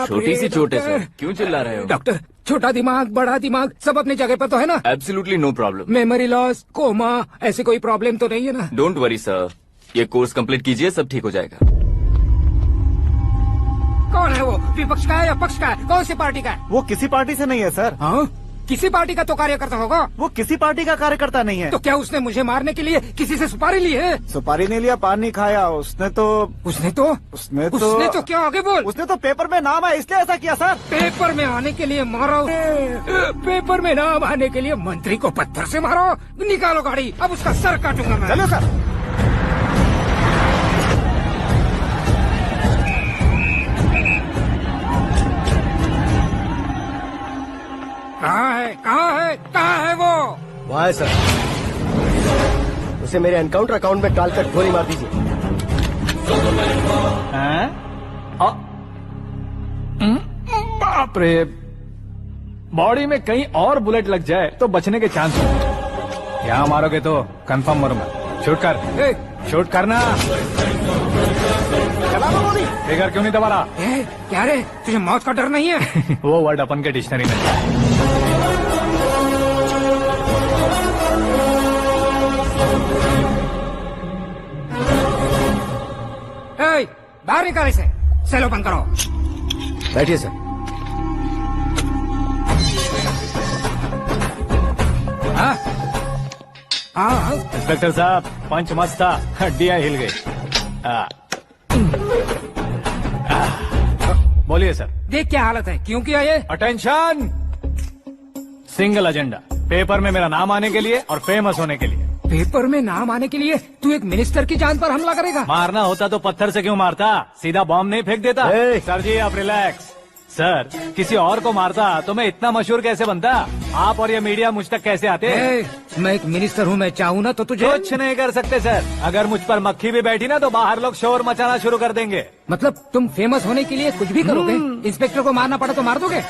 छोटी सी चोट है सर, क्यों चिल्ला रहे हो? डॉक्टर, छोटा दिमाग बड़ा दिमाग सब अपनी जगह पर तो है ना? Absolutely no problem. Memory loss, coma, ऐसी कोई प्रॉब्लम तो नहीं है ना? डोंट वरी सर, ये कोर्स कंप्लीट कीजिए, सब ठीक हो जाएगा। कौन है वो? विपक्ष का है या पक्ष का है? कौन सी पार्टी का है? वो किसी पार्टी से नहीं है सर। हाँ? किसी पार्टी का तो कार्यकर्ता होगा। वो किसी पार्टी का कार्यकर्ता नहीं है। तो क्या उसने मुझे मारने के लिए किसी से सुपारी ली है? सुपारी नहीं लिया, पान नहीं खाया। उसने तो क्या आगे बोल? उसने तो पेपर में नाम है इसलिए ऐसा किया सर। पेपर में आने के लिए मारो? पेपर में नाम आने के लिए मंत्री को पत्थर से मारो? निकालो गाड़ी, अब उसका सर काटूंगा मैं। चलो सर। कहाँ है वो? वहाँ है सर। उसे मेरे एनकाउंटर अकाउंट में डालकर गोली मार दीजिए। बाप रे, बॉडी में कहीं और बुलेट लग जाए तो बचने के चांस हो। यहाँ मारोगे तो कंफर्म मरूंगा। शूट कर, शूट करना। फिगर क्यों नहीं दबा रहा? क्या रे, तुझे मौत का डर नहीं है? वो वर्ड अपन के डिक्शनरी में है। बाहर निकाल इसे, सेल ओपन करो। बैठिए सर। इंस्पेक्टर साहब, पंच मस्त था, हड्डियां हिल गई। बोलिए सर। देख क्या हालत है, क्यों किया ये? अटेंशन, सिंगल एजेंडा, पेपर में मेरा नाम आने के लिए और फेमस होने के लिए। पेपर में नाम आने के लिए तू एक मिनिस्टर की जान पर हमला करेगा? मारना होता तो पत्थर से क्यों मारता, सीधा बॉम्ब नहीं फेंक देता। सर जी आप रिलैक्स। सर, किसी और को मारता तो मैं इतना मशहूर कैसे बनता? आप और ये मीडिया मुझ तक कैसे आते? मैं एक मिनिस्टर हूँ, मैं चाहूँ ना तो तुझे कुछ नहीं कर सकते सर। अगर मुझ पर मक्खी भी बैठी ना तो बाहर लोग शोर मचाना शुरू कर देंगे। मतलब तुम फेमस होने के लिए कुछ भी करोगे? इंस्पेक्टर को मारना पड़ा तो मार दोगे?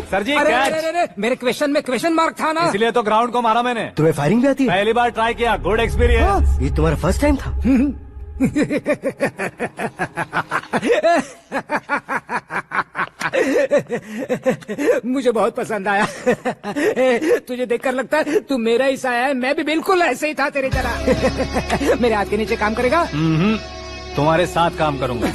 सर जी अरे, मेरे क्वेश्चन में क्वेश्चन मार्क था ना, इसलिए तो ग्राउंड को मारा मैंने। तुम्हें फायरिंग भी आती है? पहली बार ट्राई किया, गुड एक्सपीरियंस। ये तुम्हारा फर्स्ट टाइम था? मुझे बहुत पसंद आया। तुझे देखकर लगता है तू मेरा ही साया है। मैं भी बिल्कुल ऐसे ही था तेरी तरह। मेरे हाथ के नीचे काम करेगा? तुम्हारे साथ काम करूंगा।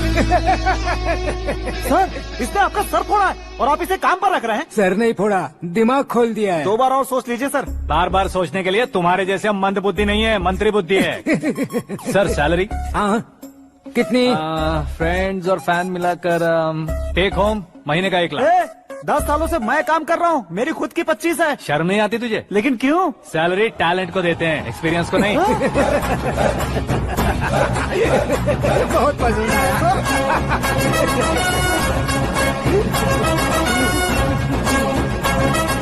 सर, इसने आपका सर फोड़ा है और आप इसे काम पर रख रहे हैं? सर नहीं फोड़ा, दिमाग खोल दिया है। 2 बार और सोच लीजिए सर। बार बार सोचने के लिए तुम्हारे जैसे मंद बुद्धि नहीं है, मंत्री बुद्धि है। Sir salary? हाँ, कितनी? फ्रेंड्स और फैन मिलाकर टेक होम महीने का 1 लाख। 10 सालों से मैं काम कर रहा हूँ, मेरी खुद की 25 है। शर्म नहीं आती तुझे? लेकिन क्यों? सैलरी टैलेंट को देते हैं, एक्सपीरियंस को नहीं। बहुत पसंद आया।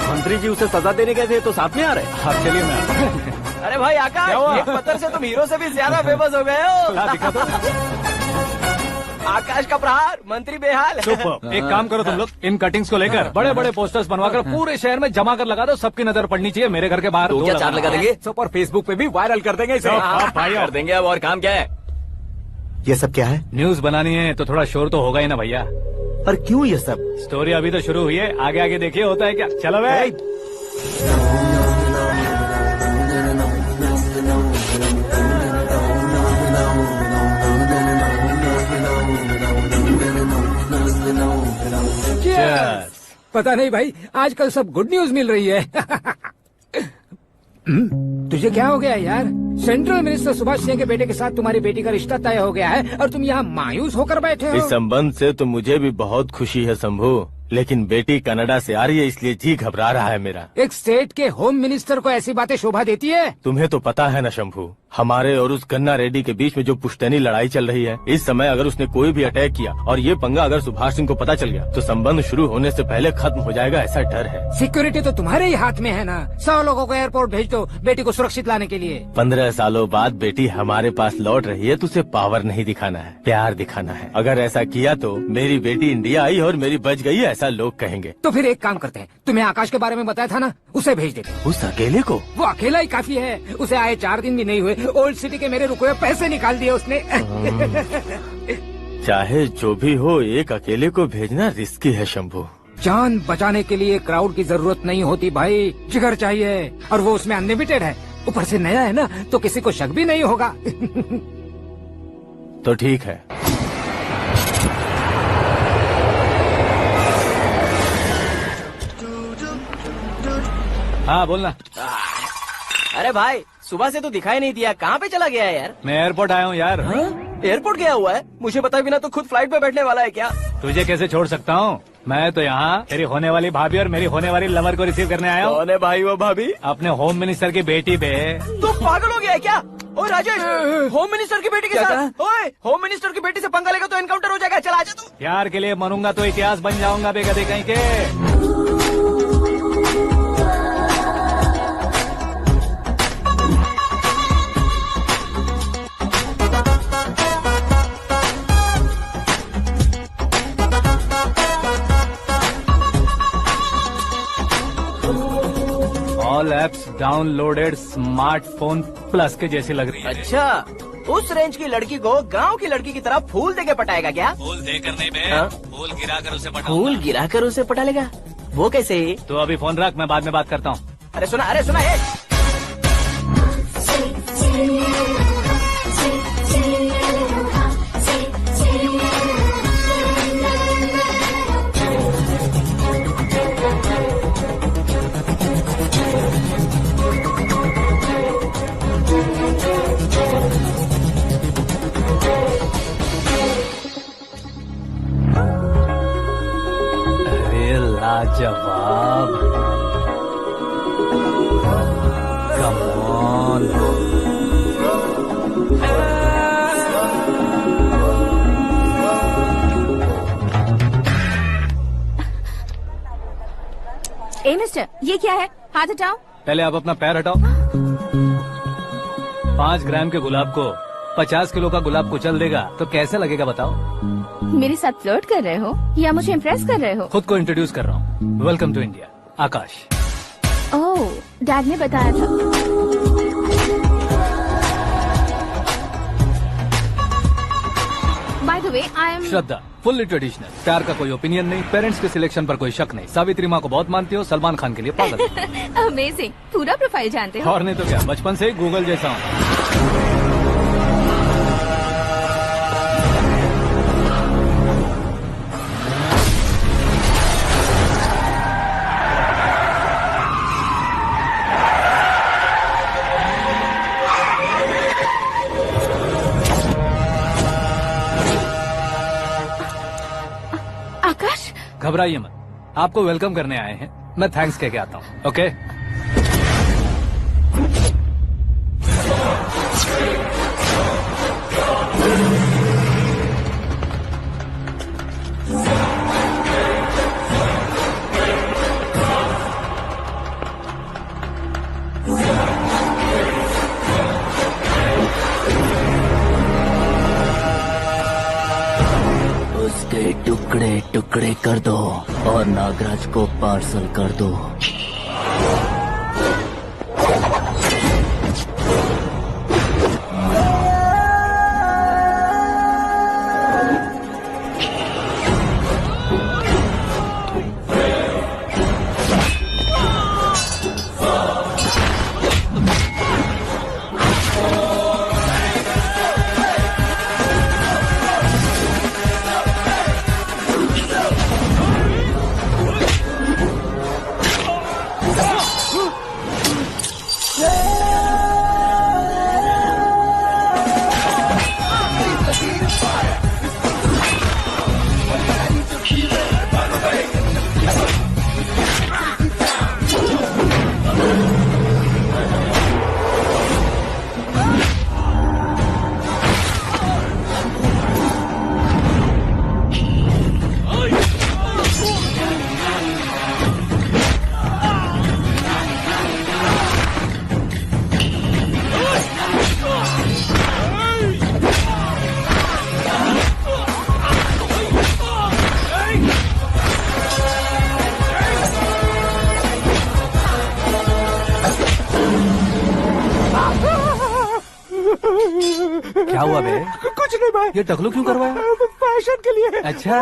मंत्री जी उसे सजा देने गए थे तो साथ में आ रहे? हाँ चलिए मैं। अरे भाई आकाश, एक पत्थर से तुम हीरो से भी ज्यादा फेमस हो गए हो। दिखा दो। आकाश का प्रहार, मंत्री बेहाल। सुपर। एक काम करो तुम लोग, इन कटिंग्स को लेकर बड़े बड़े पोस्टर्स बनवाकर पूरे शहर में जमा कर लगा दो। सबकी नजर पड़नी चाहिए। मेरे घर के बाहर तो क्या 4 लगा देंगे? सब और फेसबुक पे भी वायरल कर देंगे इसे। कर देंगे। अब और काम क्या है? ये सब क्या है? न्यूज बनानी है तो थोड़ा शोर तो होगा ही ना भैया। पर क्यों ये सब? स्टोरी अभी तो शुरू हुई है, आगे आगे देखिए होता है क्या। चलो भाई। पता नहीं भाई, आजकल सब गुड न्यूज मिल रही है। तुझे क्या हो गया यार? सेंट्रल मिनिस्टर सुभाष सिंह के बेटे के साथ तुम्हारी बेटी का रिश्ता तय हो गया है और तुम यहाँ मायूस होकर बैठे हो। इस संबंध से तो मुझे भी बहुत खुशी है शंभू, लेकिन बेटी कनाडा से आ रही है इसलिए जी घबरा रहा है मेरा। एक स्टेट के होम मिनिस्टर को ऐसी बातें शोभा देती है? तुम्हें तो पता है ना शंभू, हमारे और उस गन्ना रेड्डी के बीच में जो पुश्तैनी लड़ाई चल रही है। इस समय अगर उसने कोई भी अटैक किया और ये पंगा अगर सुभाष सिंह को पता चल गया तो संबंध शुरू होने से पहले खत्म हो जाएगा, ऐसा डर है। सिक्योरिटी तो तुम्हारे ही हाथ में है ना। 100 लोगों को एयरपोर्ट भेज दो बेटी को सुरक्षित लाने के लिए। 15 सालों बाद बेटी हमारे पास लौट रही है तो उसे पावर नहीं दिखाना है, प्यार दिखाना है। अगर ऐसा किया तो मेरी बेटी इंडिया आई और मेरी बच गई, ऐसा लोग कहेंगे। तो फिर एक काम करते हैं, तुम्हें आकाश के बारे में बताया था ना, उसे भेज देते। उस अकेले को? वो अकेला ही काफी है। उसे आए 4 दिन भी नहीं हुए ओल्ड सिटी के मेरे रुके हुए पैसे निकाल दिए उसने। चाहे जो भी हो, एक अकेले को भेजना रिस्की है शंभू। जान बचाने के लिए क्राउड की जरूरत नहीं होती भाई, जिगर चाहिए, और वो उसमें अनलिमिटेड है। ऊपर से नया है ना, तो किसी को शक भी नहीं होगा। तो ठीक है। हाँ बोलना। अरे भाई, सुबह से तो दिखाई नहीं दिया, कहाँ पे चला गया है यार? मैं एयरपोर्ट आया हूँ यार। एयरपोर्ट गया हुआ है? मुझे बताए बिना तो खुद फ्लाइट पे बैठने वाला है क्या? तुझे कैसे छोड़ सकता हूँ? मैं तो यहाँ तेरी होने वाली भाभी और मेरी होने वाली लवर को रिसीव करने आया हूँ। कौन है भाई वो भाभी? अपने होम मिनिस्टर की बेटी पे। तू पागल हो गया है क्या? ओए राजेश, होम मिनिस्टर की बेटी के साथ? ओए, होम मिनिस्टर की बेटी से पंगा लेगा तो एनकाउंटर हो जाएगा। चल आजा तू। प्यार के लिए मरूंगा तो इतिहास बन जाऊंगा बेगदे कहीं के। All apps downloaded smartphone plus के जैसी लग रही है। अच्छा, उस रेंज की लड़की को गांव की लड़की की तरह फूल देके पटाएगा क्या? फूल देकर नहीं बे, हाँ? फूल गिराकर उसे पटाऊंगा। फूल गिराकर उसे पटा लेगा? वो कैसे? तो अभी फोन रख, मैं बाद में बात करता हूँ। अरे सुना अरे लाजवाब, कम ऑन। ए मिस्टर, ये क्या है? हाथ हटाओ। पहले आप अपना पैर हटाओ। 5 ग्राम के गुलाब को 50 किलो का गुलाब कुचल देगा तो कैसे लगेगा बताओ? मेरे साथ फ्लर्ट कर रहे हो या मुझे इम्प्रेस कर रहे हो? खुद को इंट्रोड्यूस कर रहा हूँ। Welcome to India, Akash. Oh, dad ने बताया था। By the way, I am Shraddha, fully traditional. प्यार का कोई ओपिनियन नहीं, पेरेंट्स के सिलेक्शन पर कोई शक नहीं। सावित्री माँ को बहुत मानती हो, सलमान खान के लिए पागल हो। अमेजिंग, पूरा प्रोफाइल जानते हो। और नहीं तो क्या, बचपन से ही गूगल जैसा हूँ। आकाश, घबराइए मत, आपको वेलकम करने आए हैं। मैं थैंक्स कह के आता हूँ। ओके? उसके टुकड़े टुकड़े कर दो और नागराज को पार्सल कर दो। क्या हुआ बे? कुछ नहीं भाई, ये टकलू क्यों करवाया? फैशन के लिए। अच्छा,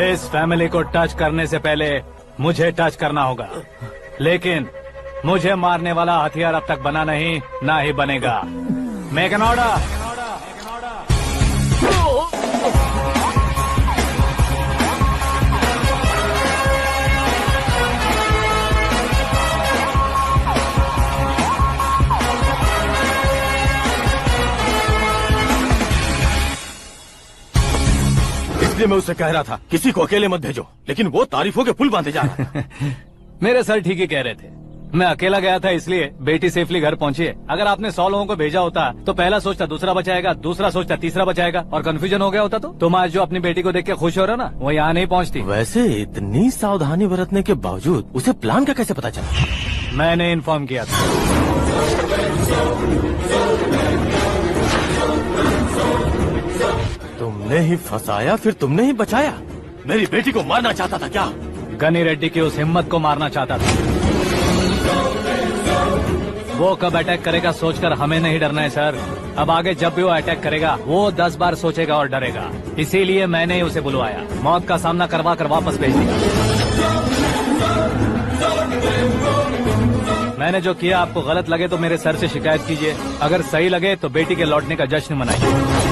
इस फैमिली को टच करने से पहले मुझे टच करना होगा, लेकिन मुझे मारने वाला हथियार अब तक बना नहीं, ना ही बनेगा। Make an order. इसलिए मैं उससे कह रहा था किसी को अकेले मत भेजो, लेकिन वो तारीफों के पुल बांधे जा रहा है। मेरे सर ठीक ही कह रहे थे। मैं अकेला गया था इसलिए बेटी सेफली घर पहुंची है। अगर आपने 100 लोगों को भेजा होता तो पहला सोचता दूसरा बचाएगा, दूसरा सोचता तीसरा बचाएगा, और कंफ्यूजन हो गया होता तो तुम आज जो अपनी बेटी को देख के खुश हो रहे हो ना, वो यहाँ नहीं पहुंचती। वैसे इतनी सावधानी बरतने के बावजूद उसे प्लान का कैसे पता चला? मैंने इन्फॉर्म किया था। तुमने ही फंसाया, फिर तुमने ही बचाया। मेरी बेटी को मारना चाहता था क्या? गनी रेड्डी की उस हिम्मत को मारना चाहता था। वो कब अटैक करेगा सोचकर हमें नहीं डरना है सर। अब आगे जब भी वो अटैक करेगा वो 10 बार सोचेगा और डरेगा। इसीलिए मैंने ही उसे बुलवाया। मौत का सामना करवा कर वापस भेज दिया। मैंने जो किया आपको गलत लगे तो मेरे सर से शिकायत कीजिए, अगर सही लगे तो बेटी के लौटने का जश्न मनाइए।